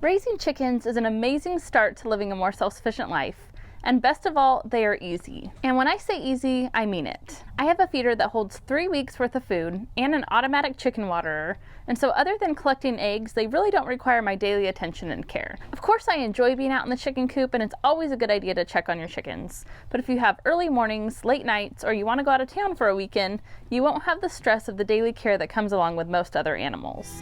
Raising chickens is an amazing start to living a more self-sufficient life. And best of all, they are easy. And when I say easy, I mean it. I have a feeder that holds 3 weeks worth of food and an automatic chicken waterer, and so other than collecting eggs, they really don't require my daily attention and care. Of course, I enjoy being out in the chicken coop, and it's always a good idea to check on your chickens. But if you have early mornings, late nights, or you want to go out of town for a weekend, you won't have the stress of the daily care that comes along with most other animals.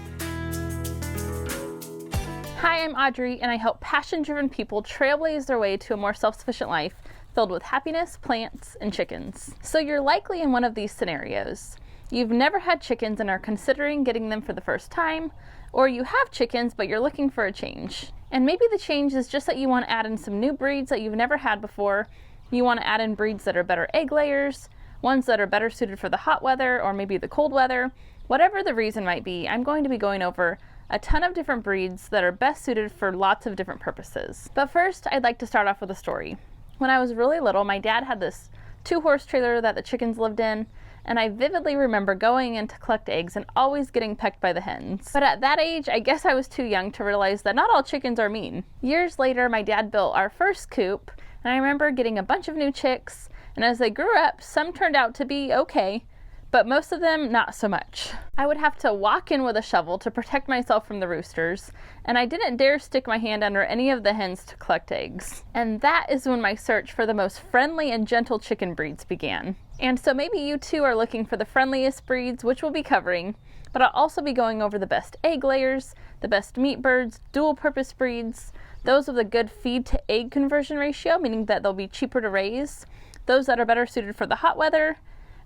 Hi, I'm Audrey, and I help passion-driven people trailblaze their way to a more self-sufficient life filled with happiness, plants, and chickens. So you're likely in one of these scenarios. You've never had chickens and are considering getting them for the first time, or you have chickens but you're looking for a change. And maybe the change is just that you want to add in some new breeds that you've never had before. You want to add in breeds that are better egg layers, ones that are better suited for the hot weather or maybe the cold weather. Whatever the reason might be, I'm going to be going over a ton of different breeds that are best suited for lots of different purposes. But first, I'd like to start off with a story. When I was really little, my dad had this 2-horse trailer that the chickens lived in, and I vividly remember going in to collect eggs and always getting pecked by the hens. But at that age, I guess I was too young to realize that not all chickens are mean. Years later, my dad built our first coop, and I remember getting a bunch of new chicks, and as they grew up, some turned out to be okay, but most of them not so much. I would have to walk in with a shovel to protect myself from the roosters, and I didn't dare stick my hand under any of the hens to collect eggs. And that is when my search for the most friendly and gentle chicken breeds began. And so maybe you too are looking for the friendliest breeds, which we'll be covering, but I'll also be going over the best egg layers, the best meat birds, dual purpose breeds, those with a good feed to egg conversion ratio, meaning that they'll be cheaper to raise, those that are better suited for the hot weather,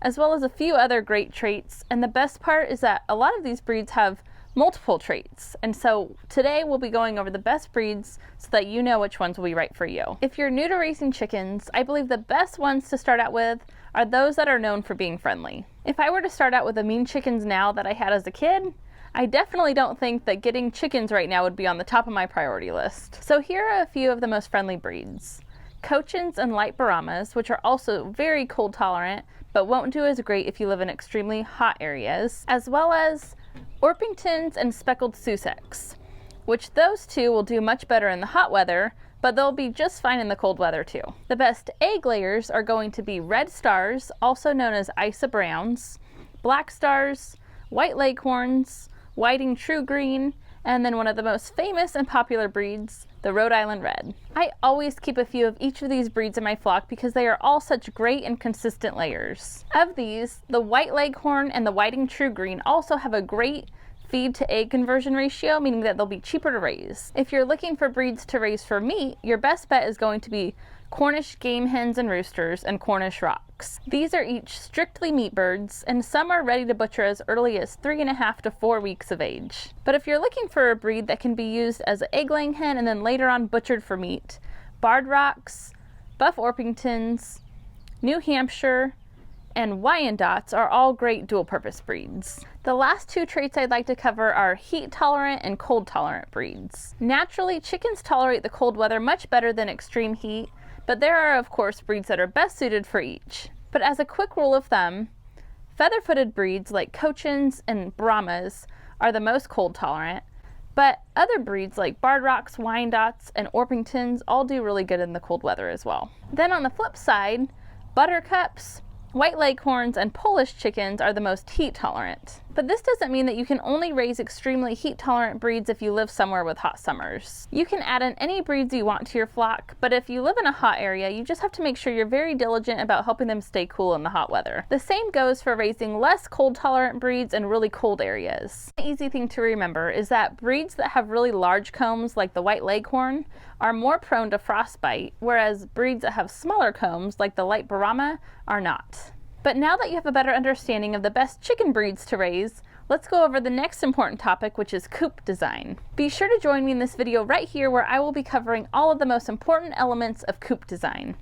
as well as a few other great traits. And the best part is that a lot of these breeds have multiple traits. And so today we'll be going over the best breeds so that you know which ones will be right for you. If you're new to raising chickens, I believe the best ones to start out with are those that are known for being friendly. If I were to start out with the mean chickens now that I had as a kid, I definitely don't think that getting chickens right now would be on the top of my priority list. So here are a few of the most friendly breeds. Cochins and light Brahmas, which are also very cold tolerant, but won't do as great if you live in extremely hot areas, as well as Orpingtons and speckled Sussex, which those two will do much better in the hot weather, but they'll be just fine in the cold weather too. The best egg layers are going to be red stars, also known as Isa Browns, black stars, white leghorns, whiting true green, and then one of the most famous and popular breeds, the Rhode Island Red. I always keep a few of each of these breeds in my flock because they are all such great and consistent layers. Of these, the white leghorn and the whiting true green also have a great feed to egg conversion ratio, meaning that they'll be cheaper to raise. If you're looking for breeds to raise for meat, your best bet is going to be Cornish game hens and roosters and Cornish rocks. These are each strictly meat birds, and some are ready to butcher as early as 3.5 to 4 weeks of age. But if you're looking for a breed that can be used as an egg-laying hen and then later on butchered for meat, Barred Rocks, Buff Orpingtons, New Hampshire, and Wyandottes are all great dual-purpose breeds. The last two traits I'd like to cover are heat-tolerant and cold-tolerant breeds. Naturally, chickens tolerate the cold weather much better than extreme heat, but there are, of course, breeds that are best suited for each. But as a quick rule of thumb, feather-footed breeds like Cochins and Brahmas are the most cold tolerant, but other breeds like Barred Rocks, Wyandottes, and Orpingtons all do really good in the cold weather as well. Then on the flip side, Buttercups, White Leghorns, and Polish chickens are the most heat tolerant. But this doesn't mean that you can only raise extremely heat tolerant breeds if you live somewhere with hot summers. You can add in any breeds you want to your flock, but if you live in a hot area, you just have to make sure you're very diligent about helping them stay cool in the hot weather. The same goes for raising less cold tolerant breeds in really cold areas. An easy thing to remember is that breeds that have really large combs, like the White Leghorn, are more prone to frostbite, whereas breeds that have smaller combs, like the light Brahma, are not. But now that you have a better understanding of the best chicken breeds to raise, let's go over the next important topic, which is coop design. Be sure to join me in this video right here where I will be covering all of the most important elements of coop design.